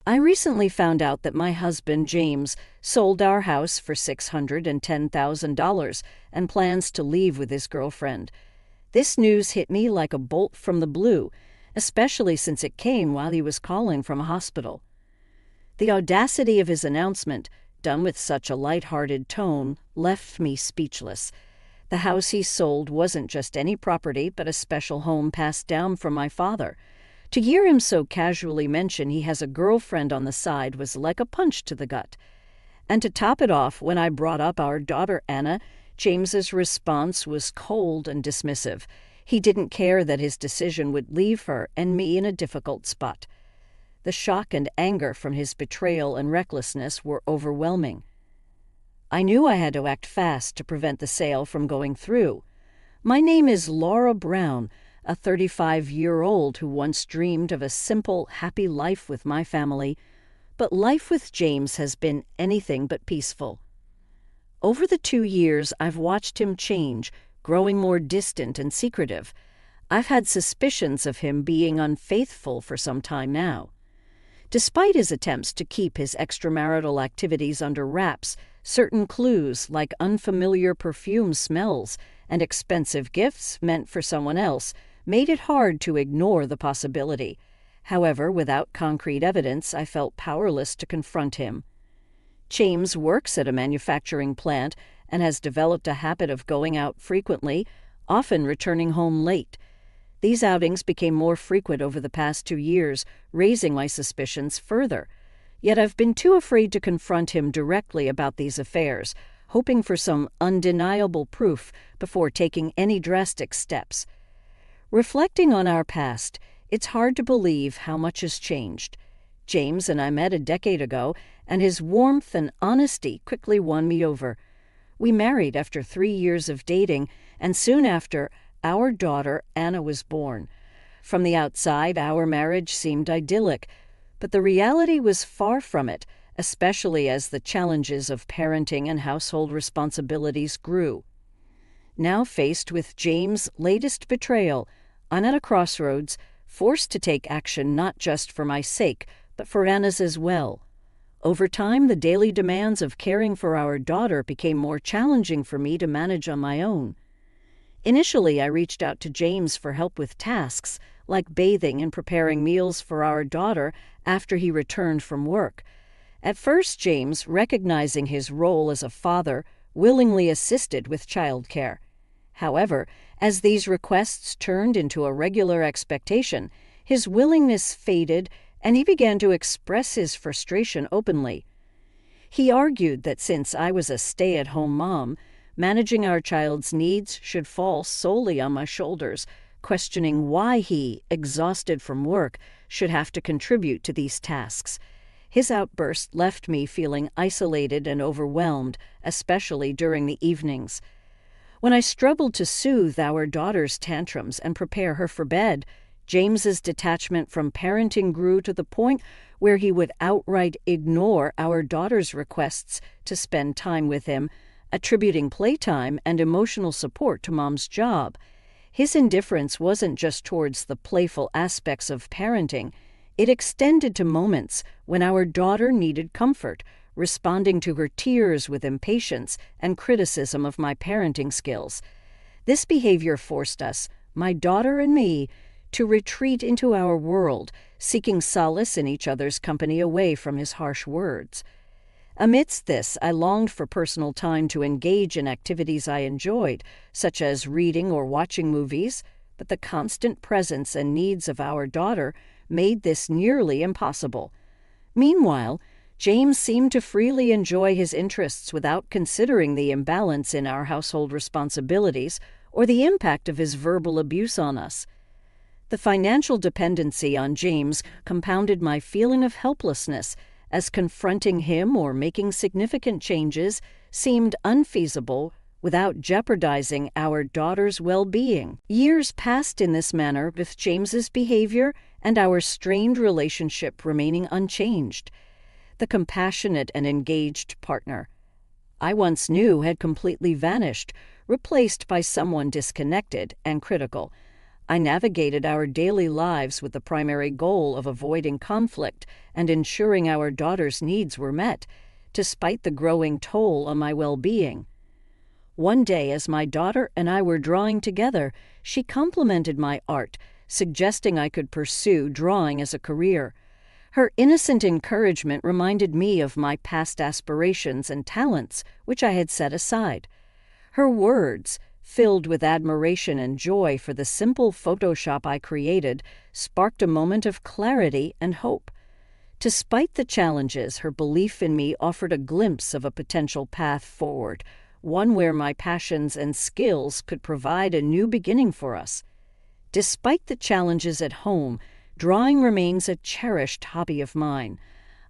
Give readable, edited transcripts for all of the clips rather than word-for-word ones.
I recently found out that my husband, James, sold our house for $610,000 and plans to leave with his girlfriend. This news hit me like a bolt from the blue, especially since it came while he was calling from a hospital. The audacity of his announcement, done with such a light-hearted tone, left me speechless. The house he sold wasn't just any property, but a special home passed down from my father. To hear him so casually mention he has a girlfriend on the side was like a punch to the gut. And to top it off, when I brought up our daughter Anna, James's response was cold and dismissive. He didn't care that his decision would leave her and me in a difficult spot. The shock and anger from his betrayal and recklessness were overwhelming. I knew I had to act fast to prevent the sale from going through. My name is Laura Brown, a 35-year-old who once dreamed of a simple, happy life with my family, but life with James has been anything but peaceful. Over the 2 years, I've watched him change, growing more distant and secretive. I've had suspicions of him being unfaithful for some time now. Despite his attempts to keep his extramarital activities under wraps, certain clues like unfamiliar perfume smells and expensive gifts meant for someone else made it hard to ignore the possibility. However, without concrete evidence, I felt powerless to confront him. James works at a manufacturing plant and has developed a habit of going out frequently, often returning home late. These outings became more frequent over the past 2 years, raising my suspicions further. Yet I've been too afraid to confront him directly about these affairs, hoping for some undeniable proof before taking any drastic steps. Reflecting on our past, it's hard to believe how much has changed. James and I met a decade ago, and his warmth and honesty quickly won me over. We married after 3 years of dating, and soon after, our daughter Anna was born. From the outside, our marriage seemed idyllic, but the reality was far from it, especially as the challenges of parenting and household responsibilities grew. Now faced with James' latest betrayal, I'm at a crossroads, forced to take action not just for my sake, but for Anna's as well. Over time, the daily demands of caring for our daughter became more challenging for me to manage on my own. Initially, I reached out to James for help with tasks, like bathing and preparing meals for our daughter after he returned from work. At first, James, recognizing his role as a father, willingly assisted with childcare. However, as these requests turned into a regular expectation, his willingness faded and he began to express his frustration openly. He argued that since I was a stay-at-home mom, managing our child's needs should fall solely on my shoulders, questioning why he, exhausted from work, should have to contribute to these tasks. His outburst left me feeling isolated and overwhelmed, especially during the evenings. When I struggled to soothe our daughter's tantrums and prepare her for bed, James's detachment from parenting grew to the point where he would outright ignore our daughter's requests to spend time with him, attributing playtime and emotional support to Mom's job. His indifference wasn't just towards the playful aspects of parenting. It extended to moments when our daughter needed comfort, responding to her tears with impatience and criticism of my parenting skills. This behavior forced us, my daughter and me, to retreat into our world, seeking solace in each other's company away from his harsh words. Amidst this, I longed for personal time to engage in activities I enjoyed, such as reading or watching movies, but the constant presence and needs of our daughter made this nearly impossible. Meanwhile, James seemed to freely enjoy his interests without considering the imbalance in our household responsibilities or the impact of his verbal abuse on us. The financial dependency on James compounded my feeling of helplessness, as confronting him or making significant changes seemed unfeasible without jeopardizing our daughter's well-being. Years passed in this manner, with James's behavior and our strained relationship remaining unchanged. The compassionate and engaged partner I once knew had completely vanished, replaced by someone disconnected and critical. I navigated our daily lives with the primary goal of avoiding conflict and ensuring our daughter's needs were met, despite the growing toll on my well-being. One day, as my daughter and I were drawing together, she complimented my art, suggesting I could pursue drawing as a career. Her innocent encouragement reminded me of my past aspirations and talents, which I had set aside. Her words, filled with admiration and joy for the simple Photoshop I created, sparked a moment of clarity and hope. Despite the challenges, her belief in me offered a glimpse of a potential path forward, one where my passions and skills could provide a new beginning for us. Despite the challenges at home, drawing remains a cherished hobby of mine.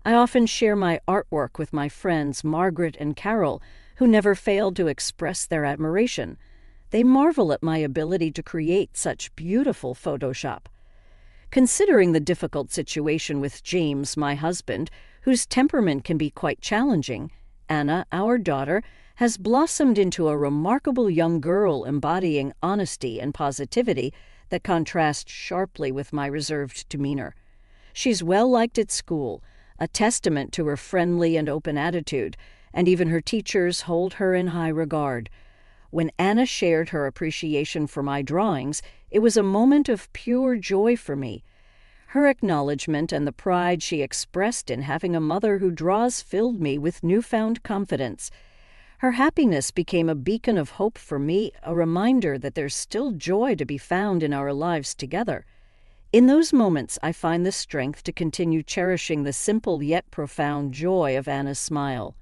I often share my artwork with my friends Margaret and Carol, who never failed to express their admiration. They marvel at my ability to create such beautiful Photoshop. Considering the difficult situation with James, my husband, whose temperament can be quite challenging, Anna, our daughter, has blossomed into a remarkable young girl embodying honesty and positivity that contrast sharply with my reserved demeanor. She's well-liked at school, a testament to her friendly and open attitude, and even her teachers hold her in high regard. When Anna shared her appreciation for my drawings, it was a moment of pure joy for me. Her acknowledgement and the pride she expressed in having a mother who draws filled me with newfound confidence. Her happiness became a beacon of hope for me, a reminder that there's still joy to be found in our lives together. In those moments, I find the strength to continue cherishing the simple yet profound joy of Anna's smile.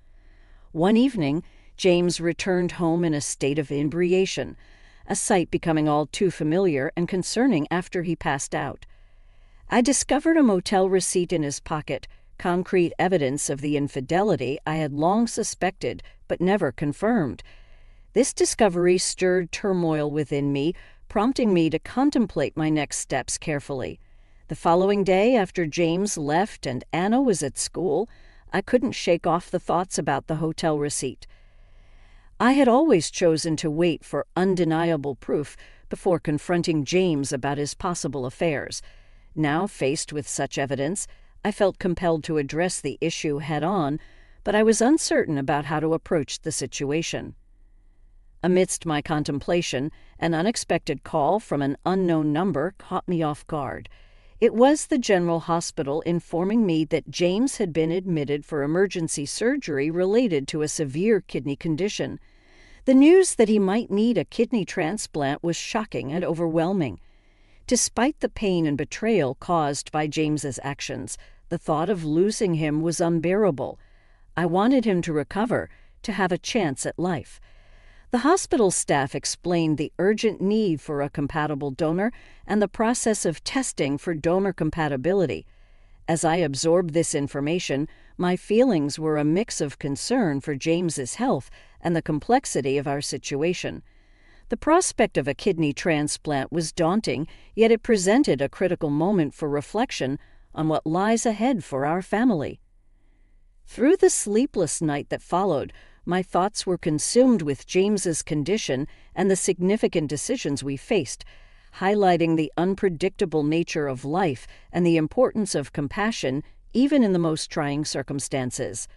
One evening, James returned home in a state of inebriation, a sight becoming all too familiar and concerning after he passed out. I discovered a motel receipt in his pocket, concrete evidence of the infidelity I had long suspected but never confirmed. This discovery stirred turmoil within me, prompting me to contemplate my next steps carefully. The following day, after James left and Anna was at school, I couldn't shake off the thoughts about the hotel receipt. I had always chosen to wait for undeniable proof before confronting James about his possible affairs. Now, faced with such evidence, I felt compelled to address the issue head-on, but I was uncertain about how to approach the situation. Amidst my contemplation, an unexpected call from an unknown number caught me off guard. It was the General Hospital informing me that James had been admitted for emergency surgery related to a severe kidney condition. The news that he might need a kidney transplant was shocking and overwhelming. Despite the pain and betrayal caused by James's actions, the thought of losing him was unbearable. I wanted him to recover, to have a chance at life. The hospital staff explained the urgent need for a compatible donor and the process of testing for donor compatibility. As I absorbed this information, my feelings were a mix of concern for James's health and the complexity of our situation. The prospect of a kidney transplant was daunting, yet it presented a critical moment for reflection on what lies ahead for our family. Through the sleepless night that followed, my thoughts were consumed with James's condition and the significant decisions we faced, highlighting the unpredictable nature of life and the importance of compassion even in the most trying circumstances.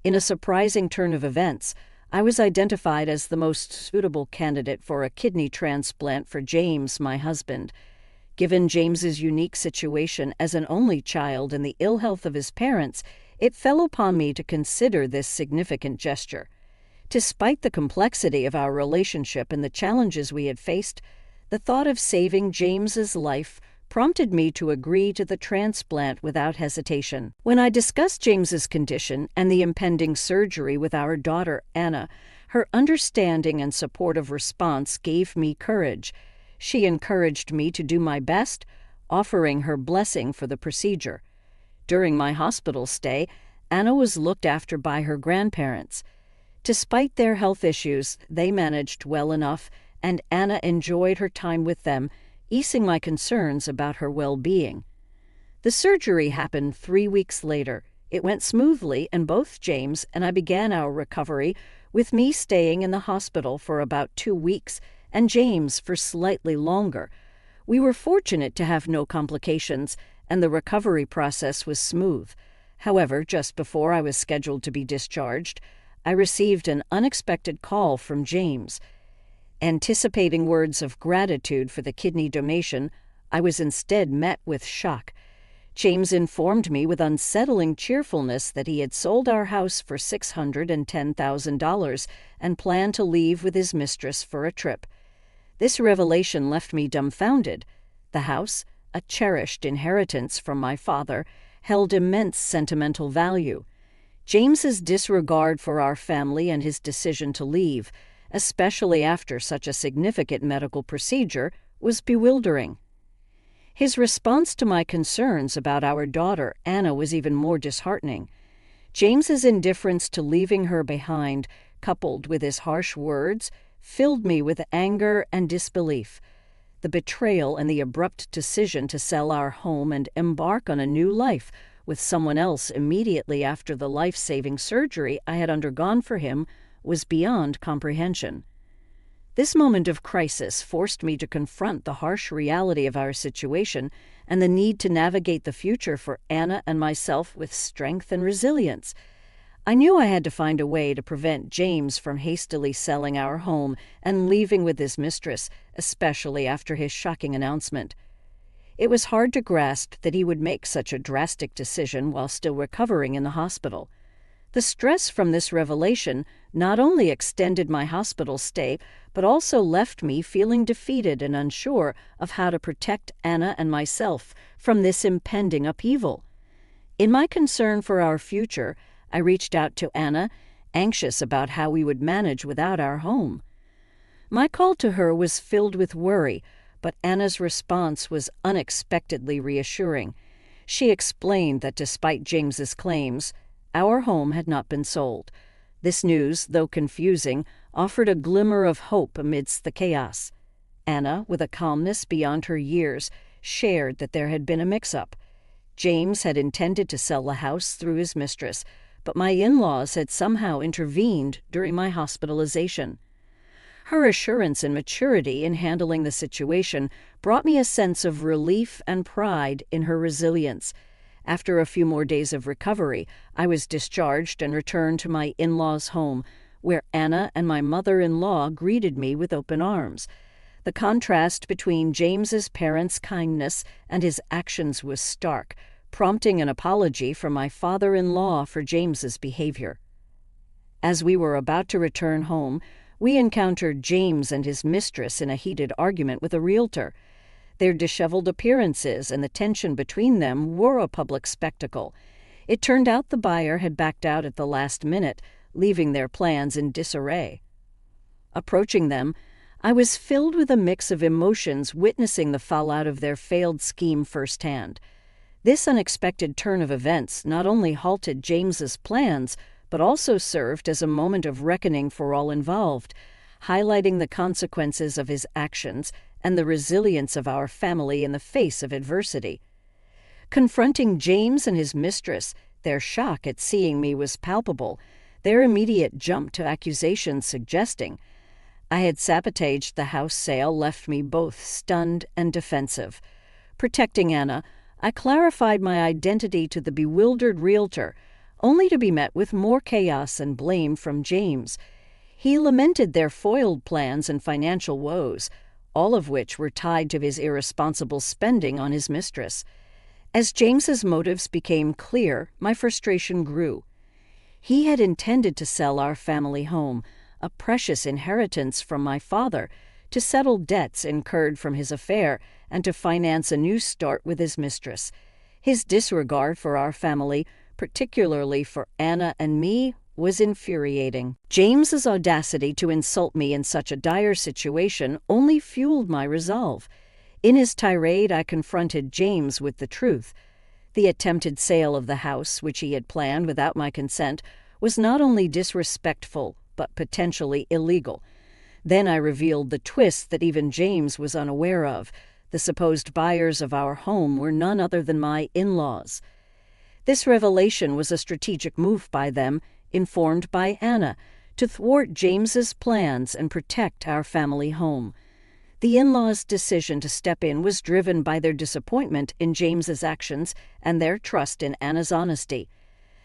In a surprising turn of events, I was identified as the most suitable candidate for a kidney transplant for James, my husband. Given James's unique situation as an only child and the ill health of his parents, it fell upon me to consider this significant gesture. Despite the complexity of our relationship and the challenges we had faced, the thought of saving James's life prompted me to agree to the transplant without hesitation. When I discussed James's condition and the impending surgery with our daughter, Anna, her understanding and supportive response gave me courage. She encouraged me to do my best, offering her blessing for the procedure. During my hospital stay, Anna was looked after by her grandparents. Despite their health issues, they managed well enough, and Anna enjoyed her time with them, easing my concerns about her well-being. The surgery happened 3 weeks later. It went smoothly, and both James and I began our recovery, with me staying in the hospital for about 2 weeks and James for slightly longer. We were fortunate to have no complications, and the recovery process was smooth. However, just before I was scheduled to be discharged, I received an unexpected call from James. Anticipating words of gratitude for the kidney donation, I was instead met with shock. James informed me with unsettling cheerfulness that he had sold our house for $610,000 and planned to leave with his mistress for a trip. This revelation left me dumbfounded. The house, a cherished inheritance from my father, held immense sentimental value. James's disregard for our family and his decision to leave, especially after such a significant medical procedure, was bewildering. His response to my concerns about our daughter, Anna, was even more disheartening. James's indifference to leaving her behind, coupled with his harsh words, filled me with anger and disbelief. The betrayal and the abrupt decision to sell our home and embark on a new life with someone else immediately after the life-saving surgery I had undergone for him was beyond comprehension. This moment of crisis forced me to confront the harsh reality of our situation and the need to navigate the future for Anna and myself with strength and resilience. I knew I had to find a way to prevent James from hastily selling our home and leaving with his mistress, especially after his shocking announcement. It was hard to grasp that he would make such a drastic decision while still recovering in the hospital. The stress from this revelation not only extended my hospital stay, but also left me feeling defeated and unsure of how to protect Anna and myself from this impending upheaval. In my concern for our future, I reached out to Anna, anxious about how we would manage without our home. My call to her was filled with worry, but Anna's response was unexpectedly reassuring. She explained that despite James's claims, our home had not been sold. This news, though confusing, offered a glimmer of hope amidst the chaos. Anna, with a calmness beyond her years, shared that there had been a mix-up. James had intended to sell the house through his mistress, but my in-laws had somehow intervened during my hospitalization. Her assurance and maturity in handling the situation brought me a sense of relief and pride in her resilience. After a few more days of recovery, I was discharged and returned to my in-laws' home, where Anna and my mother-in-law greeted me with open arms. The contrast between James's parents' kindness and his actions was stark, prompting an apology from my father-in-law for James's behavior. As we were about to return home, we encountered James and his mistress in a heated argument with a realtor. Their disheveled appearances and the tension between them were a public spectacle. It turned out the buyer had backed out at the last minute, leaving their plans in disarray. Approaching them, I was filled with a mix of emotions witnessing the fallout of their failed scheme firsthand. This unexpected turn of events not only halted James's plans, but also served as a moment of reckoning for all involved, highlighting the consequences of his actions and the resilience of our family in the face of adversity. Confronting James and his mistress, their shock at seeing me was palpable, their immediate jump to accusations suggesting I had sabotaged the house sale left me both stunned and defensive. Protecting Anna, I clarified my identity to the bewildered realtor, only to be met with more chaos and blame from James. He lamented their foiled plans and financial woes, all of which were tied to his irresponsible spending on his mistress. As James's motives became clear, my frustration grew. He had intended to sell our family home, a precious inheritance from my father, to settle debts incurred from his affair and to finance a new start with his mistress. His disregard for our family, particularly for Anna and me, was infuriating. James's audacity to insult me in such a dire situation only fueled my resolve. In his tirade, I confronted James with the truth. The attempted sale of the house, which he had planned without my consent, was not only disrespectful, but potentially illegal. Then I revealed the twist that even James was unaware of. The supposed buyers of our home were none other than my in-laws. This revelation was a strategic move by them, informed by Anna, to thwart James's plans and protect our family home. The in-laws' decision to step in was driven by their disappointment in James's actions and their trust in Anna's honesty.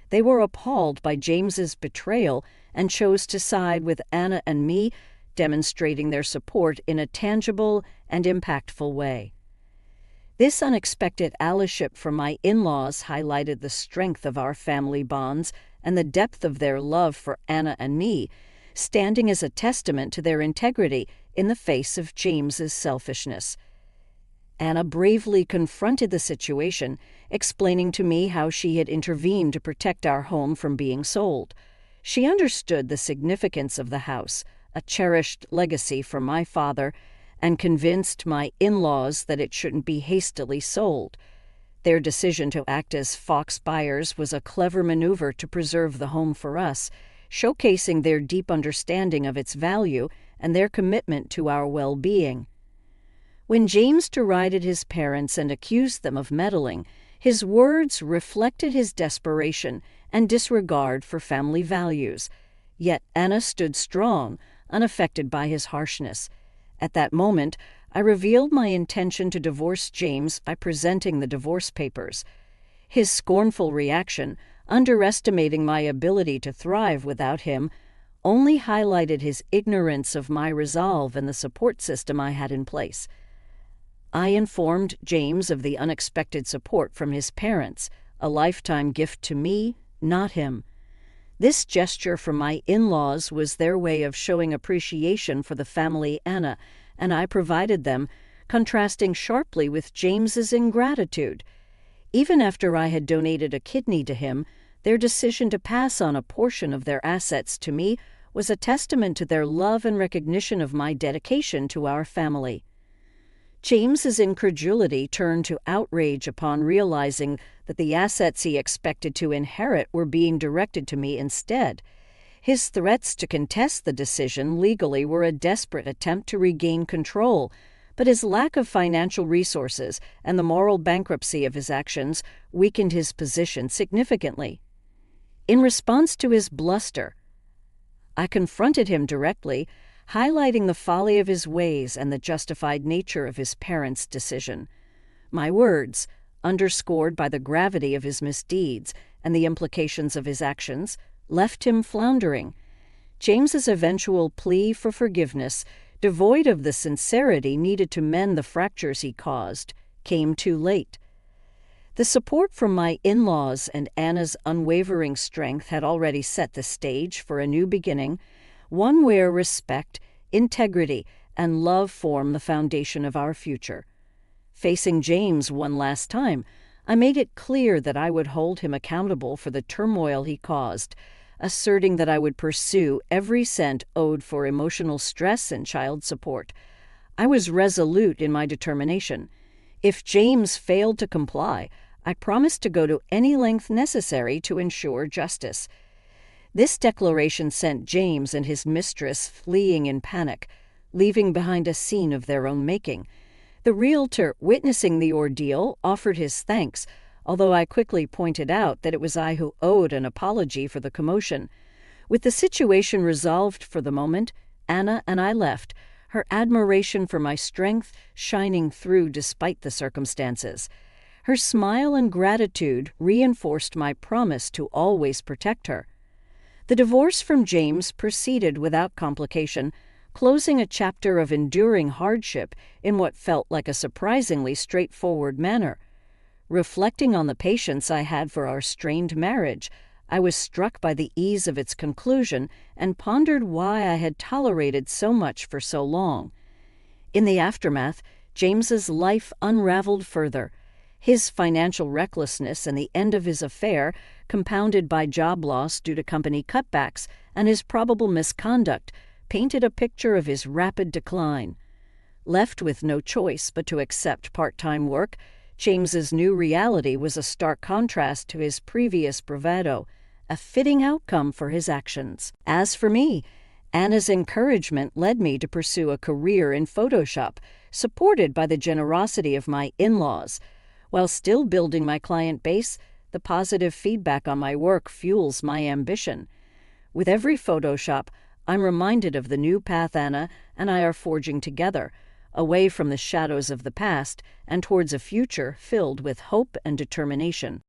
They were appalled by James's betrayal and chose to side with Anna and me, demonstrating their support in a tangible and impactful way. This unexpected allyship from my in-laws highlighted the strength of our family bonds and the depth of their love for Anna and me, standing as a testament to their integrity in the face of James's selfishness. Anna bravely confronted the situation, explaining to me how she had intervened to protect our home from being sold. She understood the significance of the house, a cherished legacy from my father, and convinced my in-laws that it shouldn't be hastily sold. Their decision to act as fox buyers was a clever maneuver to preserve the home for us, showcasing their deep understanding of its value and their commitment to our well-being. When James derided his parents and accused them of meddling, his words reflected his desperation and disregard for family values. Yet Anna stood strong, unaffected by his harshness. At that moment, I revealed my intention to divorce James by presenting the divorce papers. His scornful reaction, underestimating my ability to thrive without him, only highlighted his ignorance of my resolve and the support system I had in place. I informed James of the unexpected support from his parents, a lifetime gift to me, not him. This gesture from my in-laws was their way of showing appreciation for the family Anna and I provided them, contrasting sharply with James's ingratitude. Even after I had donated a kidney to him, their decision to pass on a portion of their assets to me was a testament to their love and recognition of my dedication to our family. James's incredulity turned to outrage upon realizing that the assets he expected to inherit were being directed to me instead. His threats to contest the decision legally were a desperate attempt to regain control, but his lack of financial resources and the moral bankruptcy of his actions weakened his position significantly. In response to his bluster, I confronted him directly, highlighting the folly of his ways and the justified nature of his parents' decision. My words, underscored by the gravity of his misdeeds and the implications of his actions, left him floundering. James's eventual plea for forgiveness, devoid of the sincerity needed to mend the fractures he caused, came too late. The support from my in-laws and Anna's unwavering strength had already set the stage for a new beginning, one where respect, integrity, and love form the foundation of our future. Facing James one last time, I made it clear that I would hold him accountable for the turmoil he caused, asserting that I would pursue every cent owed for emotional stress and child support. I was resolute in my determination. If James failed to comply, I promised to go to any length necessary to ensure justice. This declaration sent James and his mistress fleeing in panic, leaving behind a scene of their own making. The realtor, witnessing the ordeal, offered his thanks, although I quickly pointed out that it was I who owed an apology for the commotion. With the situation resolved for the moment, Anna and I left, her admiration for my strength shining through despite the circumstances. Her smile and gratitude reinforced my promise to always protect her. The divorce from James proceeded without complication, closing a chapter of enduring hardship in what felt like a surprisingly straightforward manner. Reflecting on the patience I had for our strained marriage, I was struck by the ease of its conclusion and pondered why I had tolerated so much for so long. In the aftermath, James's life unraveled further. His financial recklessness and the end of his affair, compounded by job loss due to company cutbacks and his probable misconduct, painted a picture of his rapid decline. Left with no choice but to accept part-time work, James's new reality was a stark contrast to his previous bravado, a fitting outcome for his actions. As for me, Anna's encouragement led me to pursue a career in Photoshop, supported by the generosity of my in-laws. While still building my client base, the positive feedback on my work fuels my ambition. With every Photoshop, I'm reminded of the new path Anna and I are forging together, away from the shadows of the past and towards a future filled with hope and determination.